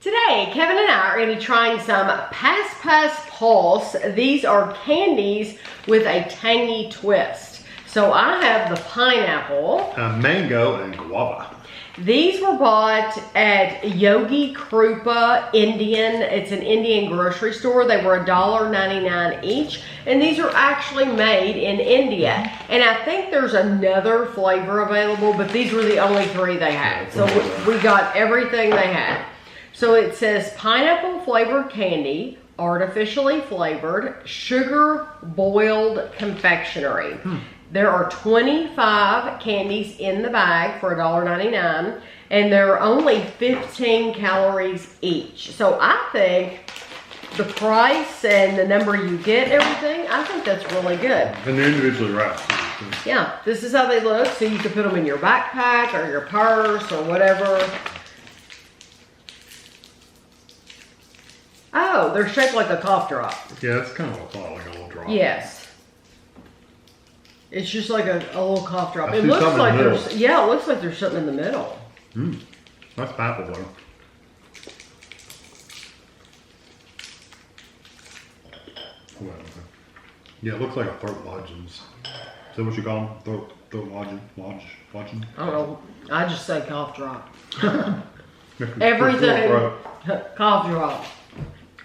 Today, Kevin and I are going to be trying some Puls. These are candies with a tangy twist. So I have the pineapple, mango, and guava. These were bought at Yogi Krupa Indian. It's an Indian grocery store. They were $1.99 each. And these are actually made in India. And I think there's another flavor available, but these were the only three they had. So we got everything they had. So it says pineapple flavored candy, artificially flavored, sugar boiled confectionery. There are 25 candies in the bag for $1.99, and there are only 15 calories each. So I think the price and the number you get, everything, I think that's really good. And they're individually wrapped. Yeah, this is how they look. So you can put them in your backpack or your purse or whatever. Oh, they're shaped like a cough drop. Yeah, it's kind of what I thought, like a little drop. Yes. It's just like a little cough drop. I It see looks something like in the there's, yeah, it looks like there's something in the middle. That's pineapple butter. Yeah, it looks like a throat lodgings. Is that what you call them? Throat lodging? I don't know. I just say cough drop. Everything, cough drop.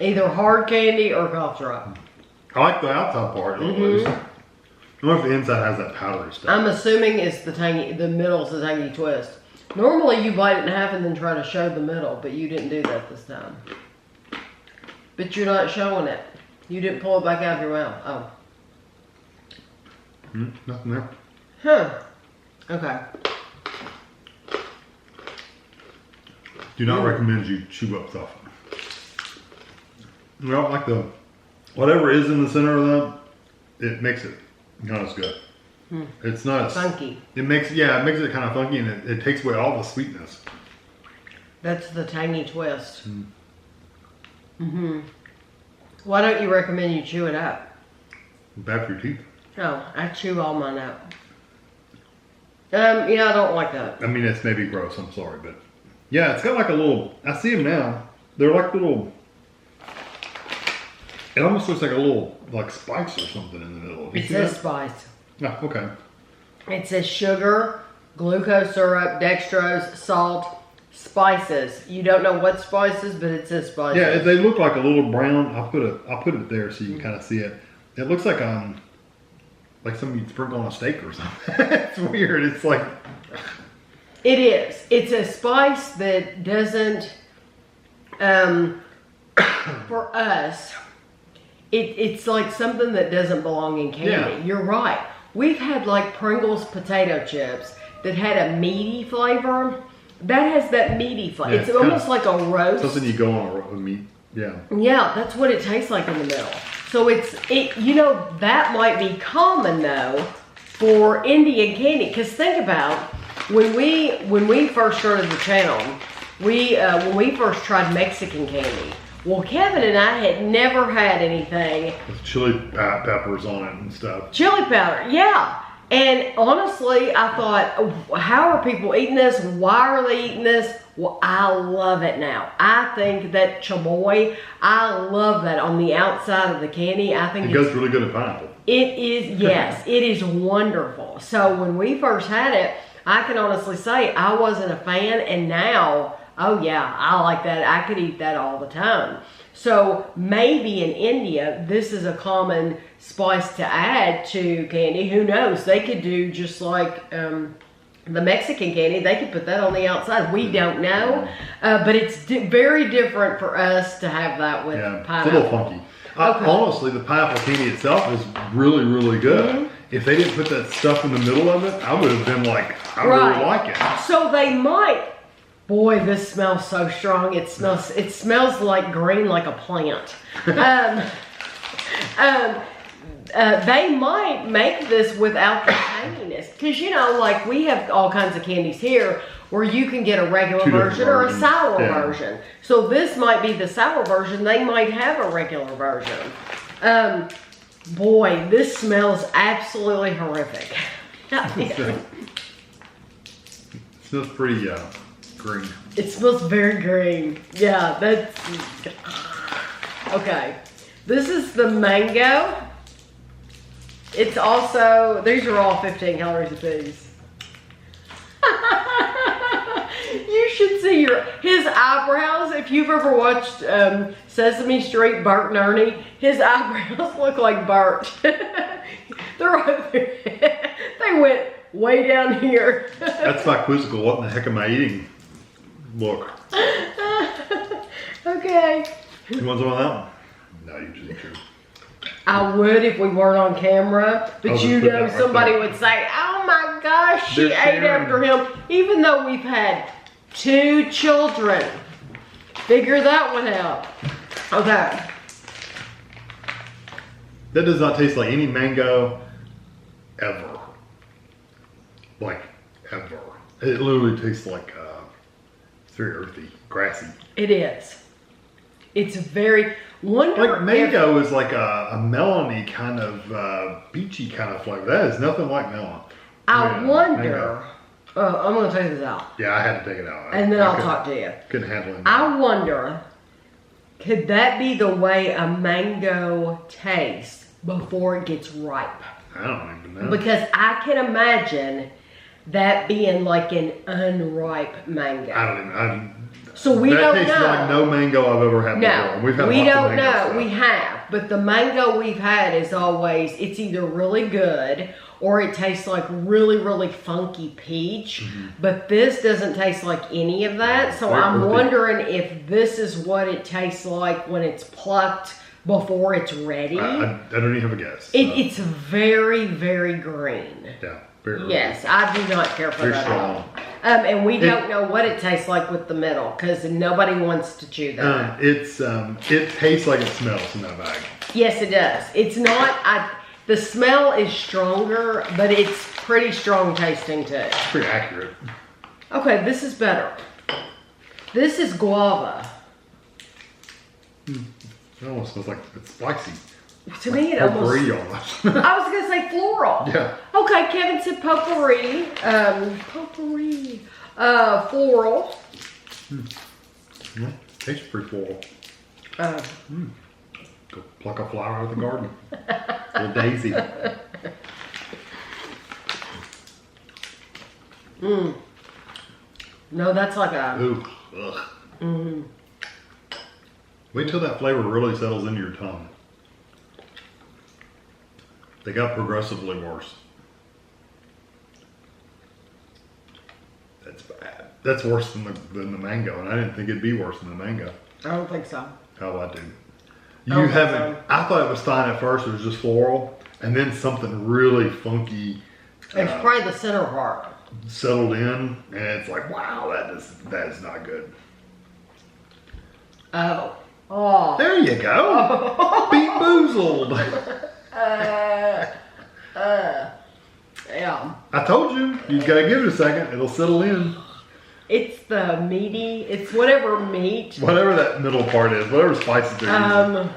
Either hard candy or cough drop. I like the outside part at least. I wonder if the inside has that powdery stuff. I'm assuming it's the tangy, the middle's the tangy twist. Normally you bite it in half and then try to show the middle, but you didn't do that this time. But you're not showing it. You didn't pull it back out of your mouth. Oh. Nothing there. Huh. Okay. Do not recommend you chew up stuff. Well, like the, whatever is in the center of that, it makes it not as good. It's not as funky. It makes it kind of funky, and it takes away all the sweetness. That's the tangy twist. Why don't you recommend you chew it up? Bad for your teeth. Oh, I chew all mine up. Yeah, I don't like that. I mean, it's maybe gross. I'm sorry, but yeah, it's got like a little. I see them now. They're like little. It almost looks like a little like spice or something in the middle. It says spice. Oh, okay. It says sugar, glucose syrup, dextrose, salt, spices. You don't know what spices, but it says spices. Yeah, they look like a little brown. I'll put it there so you can kind of see it. It looks like something you'd sprinkle on a steak or something. It's weird. It's like it is. It's a spice that doesn't. For us, it's like something that doesn't belong in candy. Yeah. You're right. We've had like Pringles potato chips that had a meaty flavor. That has that meaty flavor. Yeah, it's almost like a roast. Something you go on a meat. Yeah. Yeah, that's what it tastes like in the middle. So that might be common though for Indian candy. Because think about when we first started the channel, when we first tried Mexican candy. Well, Kevin and I had never had anything with chili peppers on it and stuff. Chili powder, yeah. And honestly, I thought, how are people eating this? Why are they eating this? Well, I love it now. I think that chamoy, I love that on the outside of the candy. I think it goes really good at pineapple. It is, yes, it is wonderful. So when we first had it, I can honestly say I wasn't a fan, and now, oh yeah, I like that. I could eat that all the time. So maybe in India, this is a common spice to add to candy. Who knows? They could do just like the Mexican candy. They could put that on the outside. We don't know. But it's very different for us to have that with pineapple. It's a little funky. Okay. Honestly, the pineapple candy itself is really, really good. If they didn't put that stuff in the middle of it, I would have been like, I really like it. So they might. Boy, this smells so strong. It smells like green, like a plant. They might make this without the tanginess. Because, like we have all kinds of candies here where you can get a regular version or a sour version. So this might be the sour version. They might have a regular version. Boy, this smells absolutely horrific. It smells pretty green. It smells very green. Yeah, that's okay. This is the mango. It's also, these are all 15 calories apiece. You should see his eyebrows. If you've ever watched Sesame Street, Bert and Ernie, his eyebrows look like Bert. They went way down here. That's my quizzical. What in the heck am I eating? Look. Okay. You want some of that? No, you just eat yours. I would if we weren't on camera, but just you put know that right somebody there. would say, oh my gosh, she They're ate sharing. after him, even though we've had 2 children. Figure that one out. Okay. That does not taste like any mango ever. Like, ever. It literally tastes like, it's very earthy, grassy. It is. It's very, wonder Like mango is like a melony kind of, beachy kind of flavor. That is nothing like melon. I Yeah, wonder, mango. I'm going to take this out, Yeah, I had to take it out. and then I I'll couldn't- talk to you. Couldn't handle it. I wonder, could that be the way a mango tastes before it gets ripe? I don't even know. Because I can imagine that being like an unripe mango. I don't even. So we that don't tastes know. like no mango I've ever had before. No, And we've had we lots of don't mango know. stuff. We have, but the mango we've had is always, it's either really good or it tastes like really, really funky peach. But this doesn't taste like any of that. So Very I'm earthy. wondering if this is what it tastes like when it's plucked before it's ready. I don't even have a guess. It's very, very green. Yeah, very earthy. Yes, I do not care for Very that strong. at all. And we don't know what it tastes like with the middle because nobody wants to chew that. It tastes like it smells in that bag. Yes, it does. It's not, the smell is stronger, but it's pretty strong tasting too. It's pretty accurate. Okay, this is better. This is guava. It almost smells like it's spicy. To me, it almost, Potpourri almost. I was going to say floral. Yeah. Okay, Kevin said potpourri. Potpourri. Floral. Yeah, tastes pretty floral. Go pluck a flower out of the garden. Little daisy. No, that's like a... Ooh. Ugh. Wait till that flavor really settles into your tongue. They got progressively worse. That's bad. That's worse than the mango, and I didn't think it'd be worse than the mango. I don't think so. Oh, I do. Oh, You haven't. so. I thought it was fine at first. It was just floral, and then something really funky It's probably the center part. settled in, and it's like, wow, that is not good. Oh. Oh. There you go. Beat boozled. Yeah. I told you. You gotta give it a second. It'll settle in. It's the meaty, it's whatever meat. Whatever that middle part is, whatever spices they're using.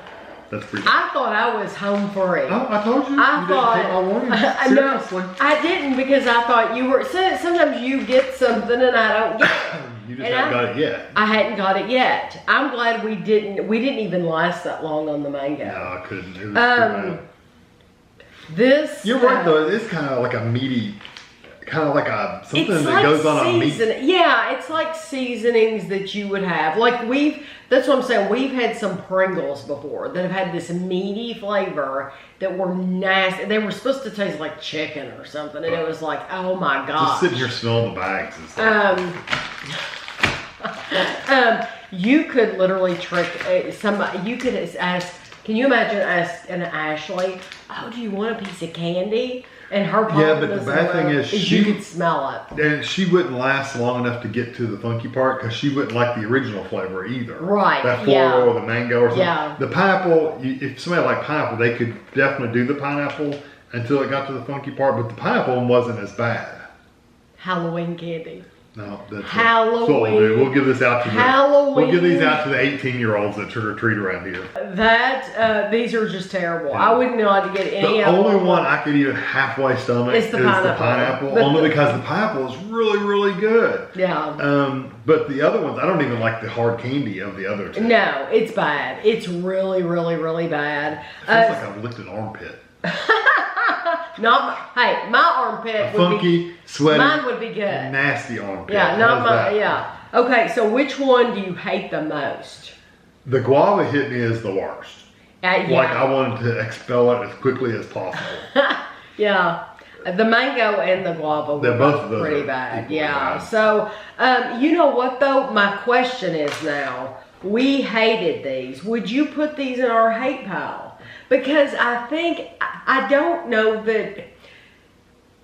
That's pretty. I thought I was home free. Oh, I told you. I You thought, didn't take my warning. no, Seriously. I didn't because I thought you were, sometimes you get something and I don't get it. You just And haven't got it yet. I hadn't got it yet. I'm glad we didn't even last that long on the mango. No, I couldn't. It was too bad. This. You're right though. It's kind of like a meaty, kind of like a something It's that like goes on a meat. Yeah, it's like seasonings that you would have. Like that's what I'm saying. We've had some Pringles before that have had this meaty flavor that were nasty. They were supposed to taste like chicken or something, and it was like, oh my god. Just sitting here smelling the bags and stuff. You could literally trick somebody. You could ask. Can you imagine asking Ashley, "Oh, do you want a piece of candy?" And her Yeah, but the bad thing is you she- could smell it. And she wouldn't last long enough to get to the funky part because she wouldn't like the original flavor either. Right, That floral yeah. or the mango or something. Yeah. The pineapple, if somebody liked pineapple, they could definitely do the pineapple until it got to the funky part, but the pineapple one wasn't as bad. Halloween candy. No, that's Halloween. That's what we'll do. We'll give this out to Halloween. We'll give these out to the 18-year-olds that trick or treat around here. These are just terrible. Yeah. I wouldn't know how to get any The of them. only one I could even halfway stomach is the pineapple. only because the pineapple is really, really good. Yeah. But the other ones, I don't even like the hard candy of the other two. No, it's bad. It's really, really, really bad. It feels like I've licked an armpit. Hey, my armpit would Funky, be sweaty, mine would be good. nasty armpit. Yeah, not How's my that? yeah. Okay, so which one do you hate the most? The guava hit me as the worst. Yeah. Like I wanted to expel it as quickly as possible. Yeah. The mango and the guava were Both of those pretty are bad. equally Yeah. bad. So, you know what though? My question is now, we hated these. Would you put these in our hate pile? Because I don't know that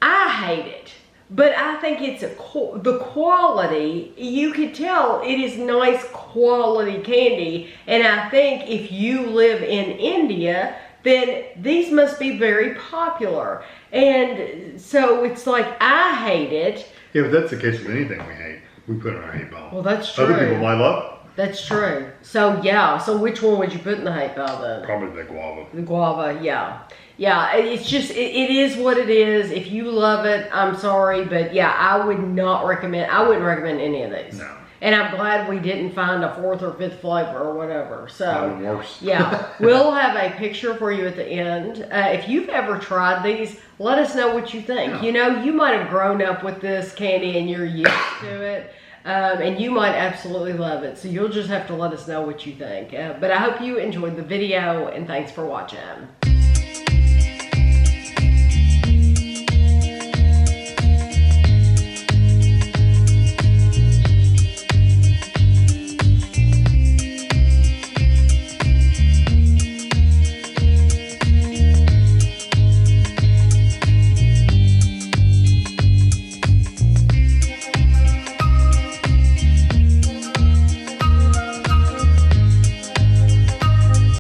I hate it, but I think it's the quality. You could tell it is nice quality candy, and I think if you live in India, then these must be very popular. And so it's like I hate it. Yeah, but that's the case with anything we hate. We put it in our hate pile. Well, that's true. Other people might love it. That's true. So yeah. So which one would you put in the hate pile then? Probably the guava. The guava, yeah. Yeah, it's just, it is what it is. If you love it, I'm sorry. But yeah, I wouldn't recommend any of these. No. And I'm glad we didn't find a 4th or 5th flavor or whatever. So, Even worse. yeah, we'll have a picture for you at the end. If you've ever tried these, let us know what you think. Yeah. You know, you might have grown up with this candy and you're used to it. And you might absolutely love it. So you'll just have to let us know what you think. But I hope you enjoyed the video, and thanks for watching.